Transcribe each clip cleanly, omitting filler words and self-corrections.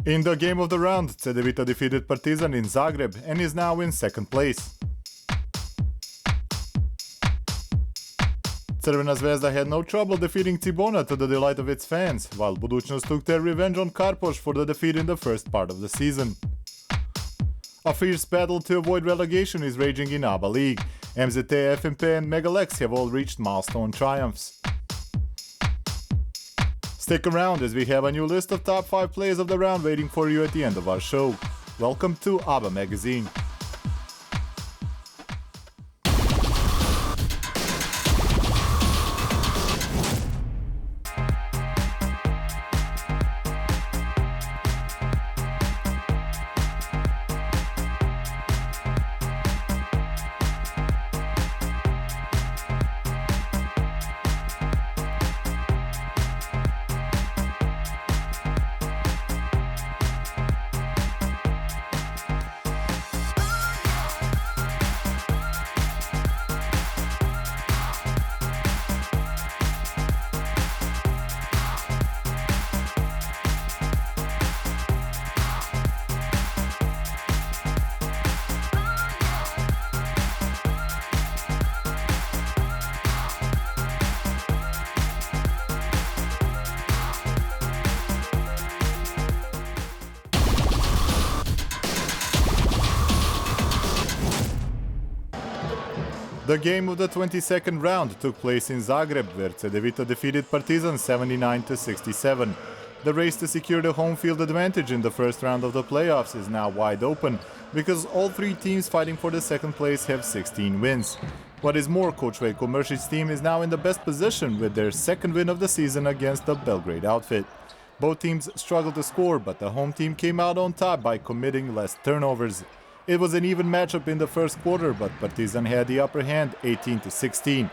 In the game of the round, j.t.d defeated Partizan in Zagreb and is now in second place. Crvena Zvezda had no trouble defeating Cibona to the delight of its fans, while Budućnost took their revenge on Karpoš for the defeat in the first part of the season. A fierce battle to avoid relegation is raging in ABA League. MZT, FNP and Megalex have all reached milestone triumphs. Stick around as we have a new list of top 5 players of the round waiting for you at the end of our show. Welcome to ABA Magazine. The game of the 22nd round took place in Zagreb, where j.t.d defeated Partizan 79-67. The race to secure the home field advantage in the first round of the playoffs is now wide open, because all three teams fighting for the second place have 16 wins. What is more, Coach Veljko Mršić's team is now in the best position with their second win of the season against the Belgrade outfit. Both teams struggled to score, but the home team came out on top by committing less turnovers. It was an even matchup in the first quarter, but Partizan had the upper hand 18-16.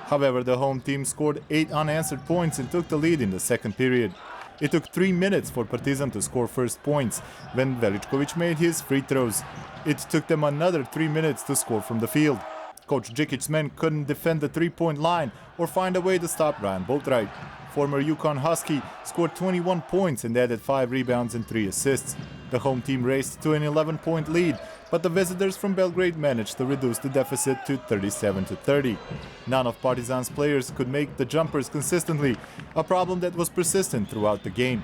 However, the home team scored 8 unanswered points and took the lead in the second period. It took 3 minutes for Partizan to score first points when Veličković made his free throws. It took them another 3 minutes to score from the field. Coach Đikic's men couldn't defend the three-point line or find a way to stop Ryan Boatright. Former Yukon Husky scored 21 points and added 5 rebounds and 3 assists. The home team raced to an 11-point lead, but the visitors from Belgrade managed to reduce the deficit to 37-30. None of Partizan's players could make the jumpers consistently, a problem that was persistent throughout the game.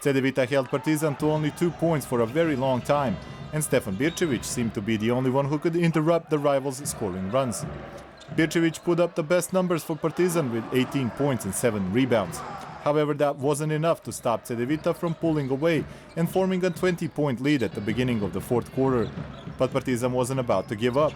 Cedevita held Partizan to only 2 points for a very long time, and Stefan Birčević seemed to be the only one who could interrupt the rivals' scoring runs. Birčević put up the best numbers for Partizan with 18 points and 7 rebounds. However, that wasn't enough to stop j.t.d from pulling away and forming a 20-point lead at the beginning of the fourth quarter. But Partizan wasn't about to give up.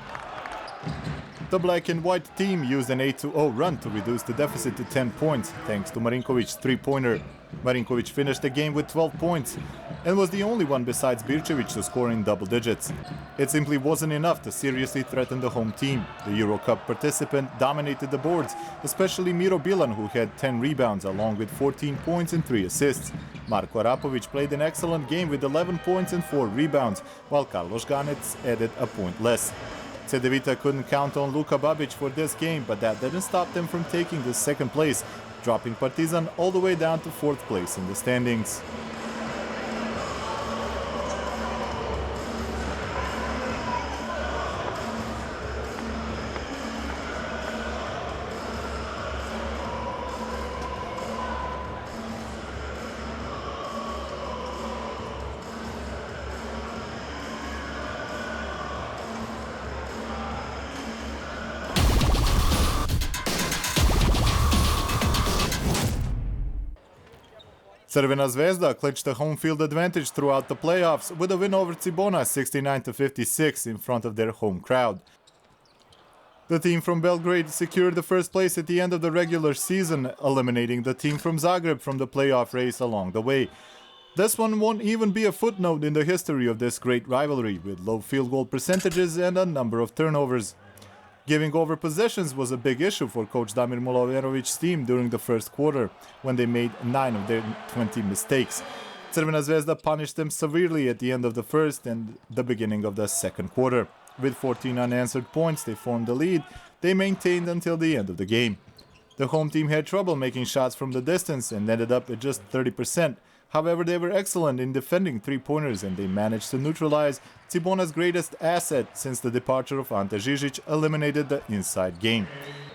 The black and white team used an 8-0 run to reduce the deficit to 10 points, thanks to Marinkovic's three-pointer. Marinković finished the game with 12 points and was the only one besides Birčević to score in double digits. It simply wasn't enough to seriously threaten the home team. The Euro Cup participant dominated the boards, especially Miro Bilan, who had 10 rebounds along with 14 points and 3 assists. Marko Arapović played an excellent game with 11 points and 4 rebounds, while Carlos Ganec added a point less. j.t.d couldn't count on Luka Babić for this game, but that didn't stop them from taking the second place, dropping Partizan all the way down to 4th place in the standings. Crvena Zvezda clinched the home field advantage throughout the playoffs with a win over Cibona 69-56 in front of their home crowd. The team from Belgrade secured the first place at the end of the regular season, eliminating the team from Zagreb from the playoff race along the way. This one won't even be a footnote in the history of this great rivalry, with low field goal percentages and a number of turnovers. Giving over possessions was a big issue for coach Damir Muloverovic's team during the first quarter, when they made 9 of their 20 mistakes. Crvena Zvezda punished them severely at the end of the first and the beginning of the second quarter. With 14 unanswered points, they formed the lead they maintained until the end of the game. The home team had trouble making shots from the distance and ended up at just 30%. However, they were excellent in defending three-pointers and they managed to neutralize Cibona's greatest asset since the departure of Ante Žižić eliminated the inside game.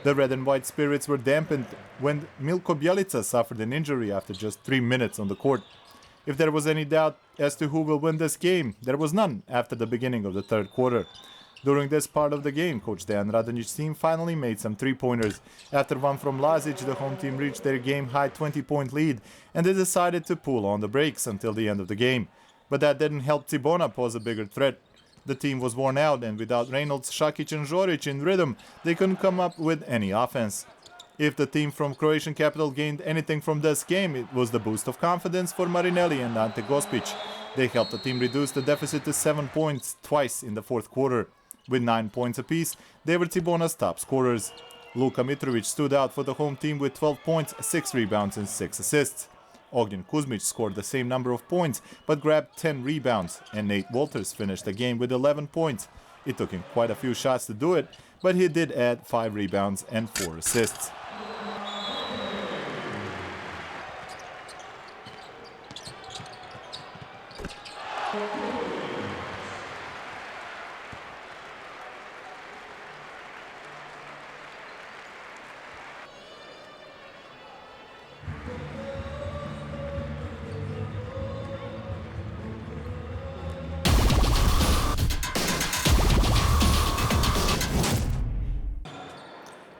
The red and white spirits were dampened when Milko Bjelica suffered an injury after just 3 minutes on the court. If there was any doubt as to who will win this game, there was none after the beginning of the third quarter. During this part of the game, Coach Dejan Radonjić's team finally made some three-pointers. After one from Lazić, the home team reached their game-high 20-point lead, and they decided to pull on the brakes until the end of the game. But that didn't help Cibona pose a bigger threat. The team was worn out, and without Reynolds, Šakić and Žorić in rhythm, they couldn't come up with any offense. If the team from Croatian capital gained anything from this game, it was the boost of confidence for Marinelli and Ante Gospić. They helped the team reduce the deficit to 7 points twice in the fourth quarter. With 9 points apiece, they were Cibona's top scorers. Luka Mitrović stood out for the home team with 12 points, 6 rebounds and 6 assists. Ognjen Kuzmić scored the same number of points, but grabbed 10 rebounds, and Nate Walters finished the game with 11 points. It took him quite a few shots to do it, but he did add 5 rebounds and 4 assists.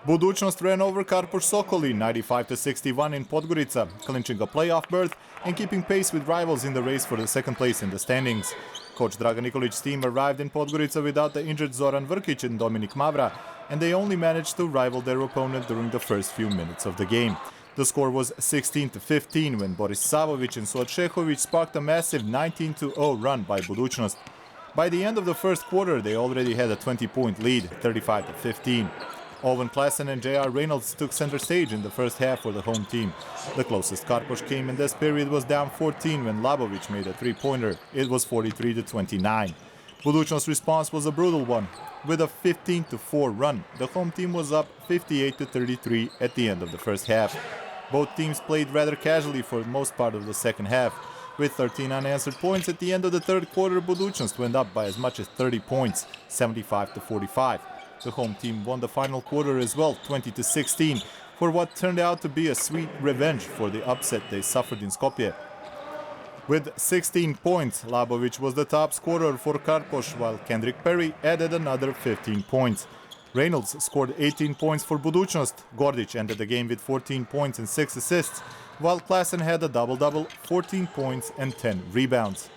Budućnost ran over Karpoš Sokoli 95-61 in Podgorica, clinching a playoff berth and keeping pace with rivals in the race for the second place in the standings. Coach Dragan Nikolić's team arrived in Podgorica without the injured Zoran Vrkić and Dominik Mavra, and they only managed to rival their opponent during the first few minutes of the game. The score was 16-15 when Boris Savović and Suat Šehović sparked a massive 19-0 run by Budućnost. By the end of the first quarter, they already had a 20-point lead, 35-15. Owen Klassen and J.R. Reynolds took center stage in the first half for the home team. The closest Karpoš came in this period was down 14 when Labović made a three-pointer. It was 43-29. Budućnost's response was a brutal one. With a 15-4 run, the home team was up 58-33 at the end of the first half. Both teams played rather casually for most part of the second half. With 13 unanswered points at the end of the third quarter, Budućnost went up by as much as 30 points, 75-45. The home team won the final quarter as well, 20-16, for what turned out to be a sweet revenge for the upset they suffered in Skopje. With 16 points, Labović was the top scorer for Karpoš, while Kendrick Perry added another 15 points. Reynolds scored 18 points for Budućnost. Gordić ended the game with 14 points and 6 assists, while Klassen had a double-double, 14 points and 10 rebounds.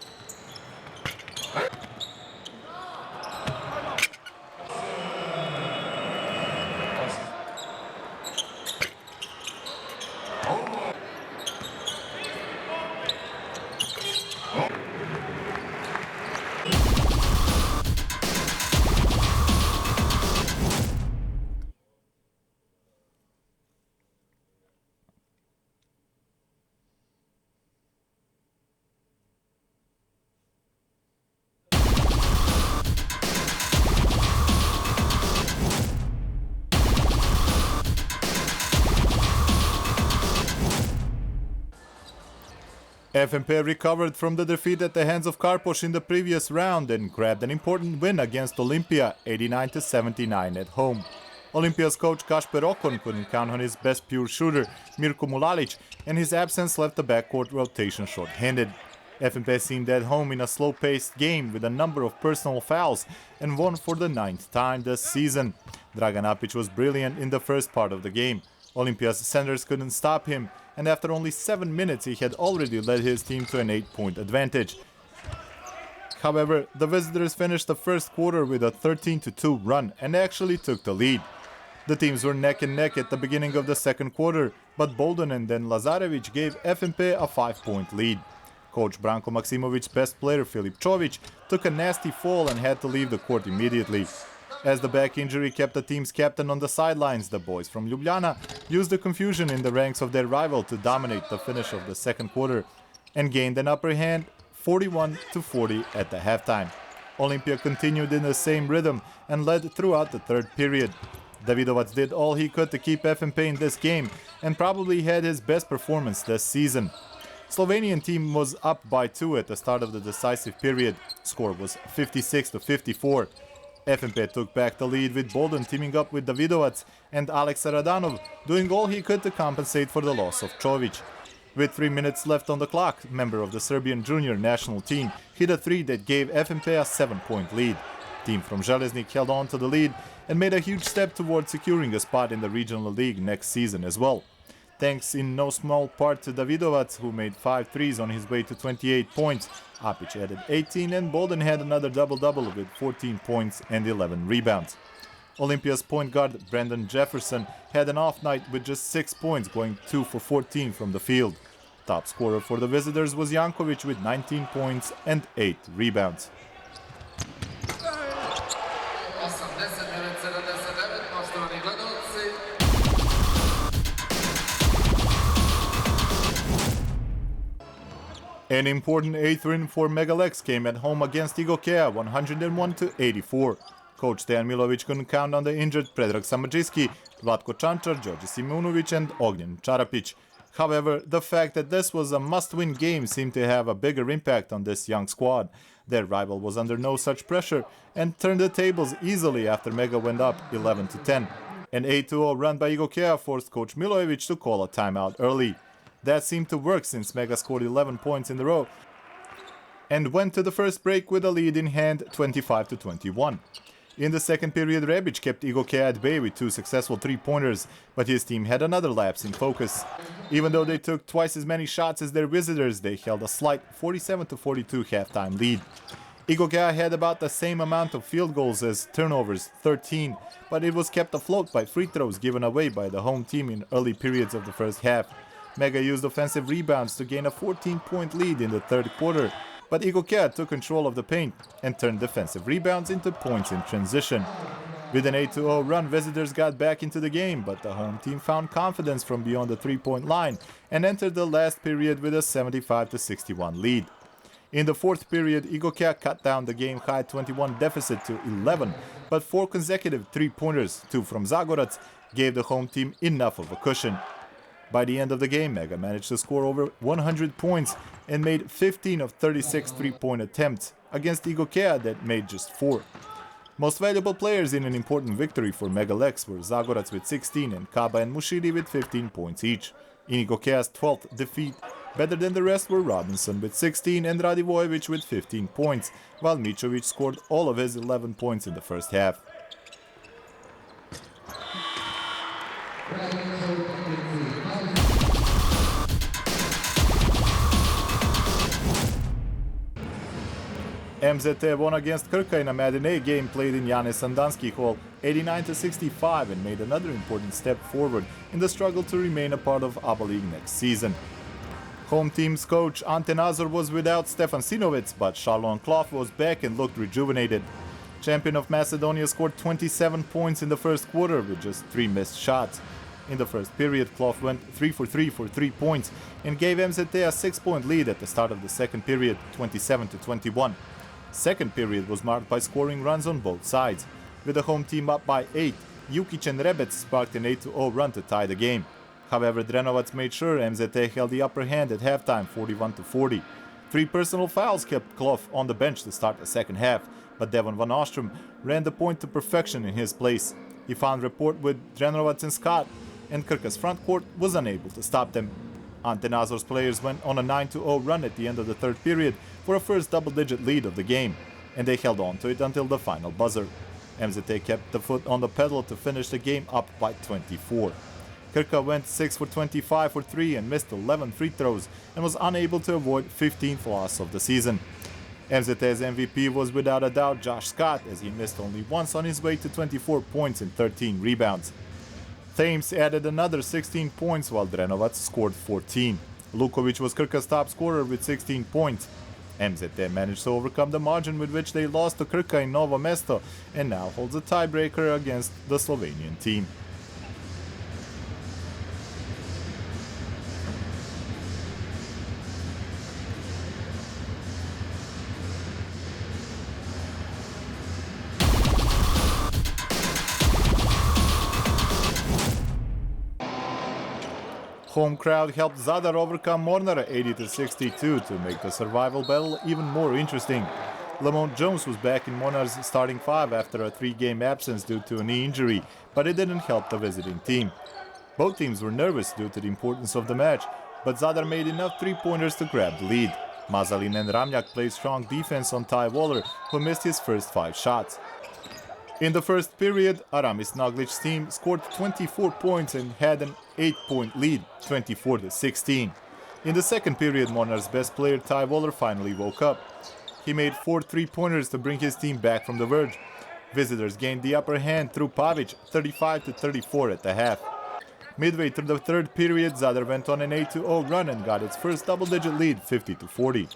FNP recovered from the defeat at the hands of Karpoš in the previous round and grabbed an important win against Olimpija, 89-79 at home. Olimpija's coach Kasper Okon couldn't count on his best pure shooter, Mirko Mulalić, and his absence left the backcourt rotation short-handed. FNP seemed at home in a slow-paced game with a number of personal fouls and won for the 9th time this season. Dragan Apić was brilliant in the first part of the game. Olimpija's centers couldn't stop him, and after only 7 minutes he had already led his team to an 8-point advantage. However, the visitors finished the first quarter with a 13-2 run and actually took the lead. The teams were neck and neck at the beginning of the second quarter, but Bolden and then Lazarević gave FNP a 5-point lead. Coach Branko Maksimovic's best player Filip Čović took a nasty fall and had to leave the court immediately. As the back injury kept the team's captain on the sidelines, the boys from Ljubljana used the confusion in the ranks of their rival to dominate the finish of the second quarter and gained an upper hand 41-40 at the halftime. Olimpija continued in the same rhythm and led throughout the third period. Davidovac did all he could to keep FNP in this game and probably had his best performance this season. Slovenian team was up by 2 at the start of the decisive period. Score was 56-54. FNP took back the lead with Bolden teaming up with Davidovac and Alex Radanov doing all he could to compensate for the loss of Čović. With 3 minutes left on the clock, member of the Serbian junior national team hit a 3 that gave FNP a 7-point lead. Team from Železnik held on to the lead and made a huge step towards securing a spot in the regional league next season as well. Thanks in no small part to Davidovac, who made 5 threes on his way to 28 points. Apic added 18 and Bolden had another double-double with 14 points and 11 rebounds. Olympia's point guard Brandon Jefferson had an off night with just 6 points, going 2 for 14 from the field. Top scorer for the visitors was Jankovic with 19 points and 8 rebounds. An important 8th win for Megalex came at home against Igokea, 101-84. Coach Dejan Milovic couldn't count on the injured Predrag Samardžiski, Vlatko Čančar, Đorđe Simunovic and Ognjen Čarapić. However, the fact that this was a must-win game seemed to have a bigger impact on this young squad. Their rival was under no such pressure and turned the tables easily after Mega went up 11-10. An 8-0 run by Igokea forced Coach Milojevic to call a timeout early. That seemed to work since Mega scored 11 points in a row and went to the first break with a lead in hand 25-21. In the second period, Rebic kept Igokea at bay with 2 successful 3-pointers, but his team had another lapse in focus. Even though they took twice as many shots as their visitors, they held a slight 47-42 halftime lead. Igokea had about the same amount of field goals as turnovers, 13, but it was kept afloat by free throws given away by the home team in early periods of the first half. Mega used offensive rebounds to gain a 14-point lead in the third quarter, but Igokea took control of the paint and turned defensive rebounds into points in transition. With an 8-0 run, visitors got back into the game, but the home team found confidence from beyond the 3-point line and entered the last period with a 75-61 lead. In the fourth period, Igokea cut down the game-high 21 deficit to 11, but 4 consecutive 3-pointers, 2 from Zagorac, gave the home team enough of a cushion. By the end of the game, Mega managed to score over 100 points and made 15 of 36 3-point attempts against Igokea that made just 4. Most valuable players in an important victory for Megalex were Zagorac with 16 and Kaba and Mushiri with 15 points each. In Igokea's 12th defeat, better than the rest were Robinson with 16 and Radivojevic with 15 points, while Mitrovic scored all of his 11 points in the first half. MZT won against Krka in a matinee game played in Janez Sandanski Hall 89-65 and made another important step forward in the struggle to remain a part of ABA League next season. Home team's coach Ante Nazor was without Stefan Sinovic, but Šarlon Kloff was back and looked rejuvenated. Champion of Macedonia scored 27 points in the first quarter with just 3 missed shots. In the first period, Kloff went 3 for 3 for 3 points and gave MZT a 6-point lead at the start of the second period, 27-21. Second period was marked by scoring runs on both sides. With the home team up by 8, Jukic and Rebec sparked an 8-0 run to tie the game. However, Drenovac made sure MZT held the upper hand at halftime, 41-40. 3 personal fouls kept Kloff on the bench to start the second half, but Devon Van Ostrom ran the point to perfection in his place. He found rapport with Drenovac and Scott, and Krka's front court was unable to stop them. Ante Nazor's players went on a 9-0 run at the end of the third period for a first double-digit lead of the game, and they held on to it until the final buzzer. MZT kept the foot on the pedal to finish the game up by 24. Krka went 6 for 25 for 3 and missed 11 free throws and was unable to avoid 15th loss of the season. MZT's MVP was without a doubt Josh Scott, as he missed only once on his way to 24 points and 13 rebounds. Thames added another 16 points while Drenovac scored 14. Lukovic was Krka's top scorer with 16 points. MZT managed to overcome the margin with which they lost to Krka in Novo Mesto and now holds a tiebreaker against the Slovenian team. Home crowd helped Zadar overcome Mornar 80-62 to make the survival battle even more interesting. Lamont Jones was back in Mornar's starting five after a 3-game absence due to a knee injury, but it didn't help the visiting team. Both teams were nervous due to the importance of the match, but Zadar made enough three-pointers to grab the lead. Mazalin and Ramjak played strong defense on Ty Waller, who missed his first 5 shots. In the first period, Aramis Naglic's team scored 24 points and had an 8-point lead, 24-16. In the second period, Mornar's best player Ty Waller finally woke up. He made 4 three-pointers to bring his team back from the verge. Visitors gained the upper hand through Pavic, 35-34 at the half. Midway through the third period, Zadar went on an 8-0 run and got its first double-digit lead, 50-40.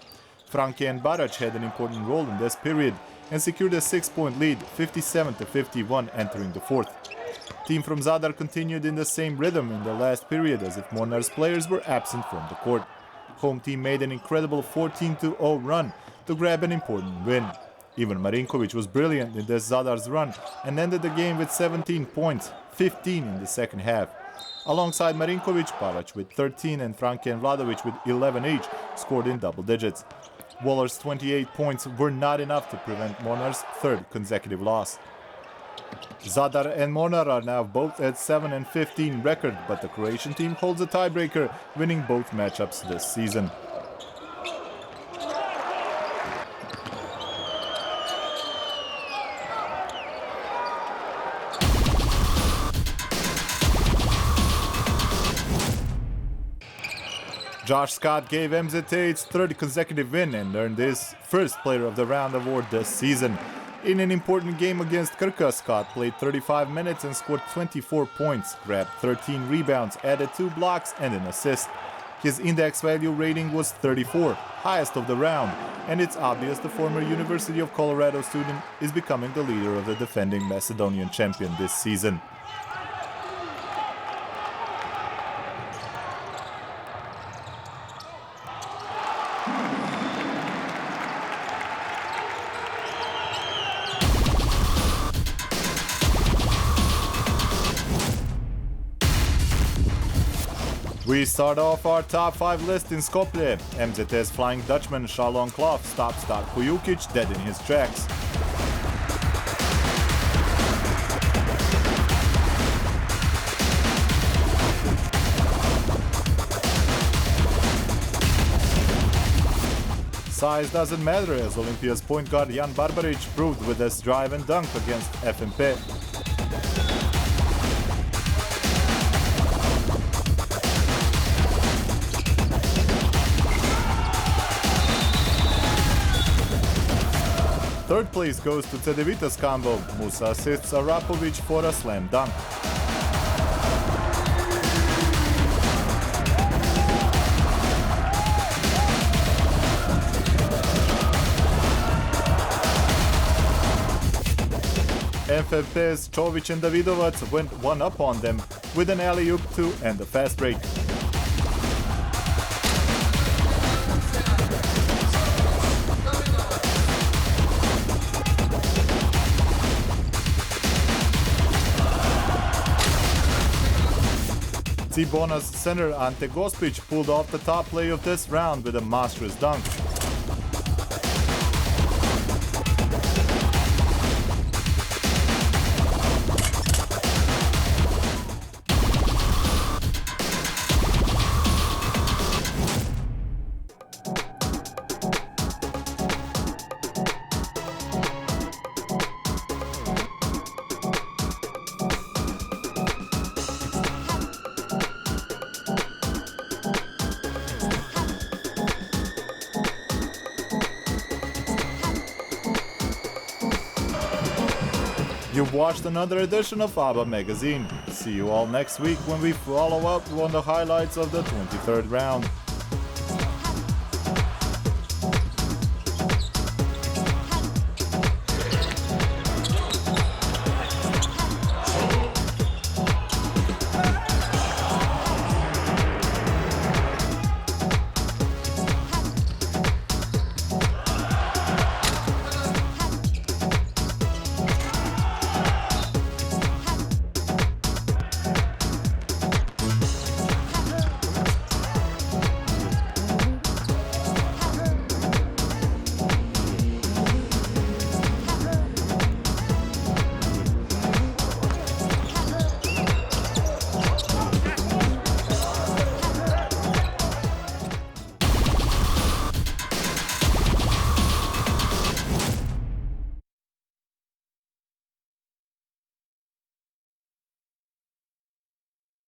Franke and Barac had an important role in this period and secured a 6-point lead, 57-51, entering the fourth. Team from Zadar continued in the same rhythm in the last period as if Mornar's players were absent from the court. Home team made an incredible 14-0 run to grab an important win. Ivan Marinkovic was brilliant in this Zadar's run and ended the game with 17 points, 15 in the second half. Alongside Marinkovic, Pavic with 13 and Franke and Vladovic with 11 each scored in double digits. Waller's 28 points were not enough to prevent Mornar's third consecutive loss. Zadar and Mornar are now both at 7 and 15 record, but the Croatian team holds a tiebreaker, winning both matchups this season. Josh Scott gave MZT its third consecutive win and earned his first Player of the Round award this season. In an important game against Krka, Scott played 35 minutes and scored 24 points, grabbed 13 rebounds, added 2 blocks and an assist. His index value rating was 34, highest of the round, and it's obvious the former University of Colorado student is becoming the leader of the defending Macedonian champion this season. We start off our top 5 list in Skopje. MZT's Flying Dutchman Shalom Kloff stopped Starko Jukic dead in his tracks. Size doesn't matter as Olympia's point guard Jan Barbaric proved with his drive and dunk against FMP. Third place goes to Cedevita's combo. Musa assists Arapovic for a slam dunk. FFP's Čović and Davidovac went one up on them with an alley-oop to end the fast break. Cibona's center Ante Gospic pulled off the top play of this round with a monstrous dunk. You've watched another edition of ABBA Magazine. See you all next week when we follow up on the highlights of the 23rd round.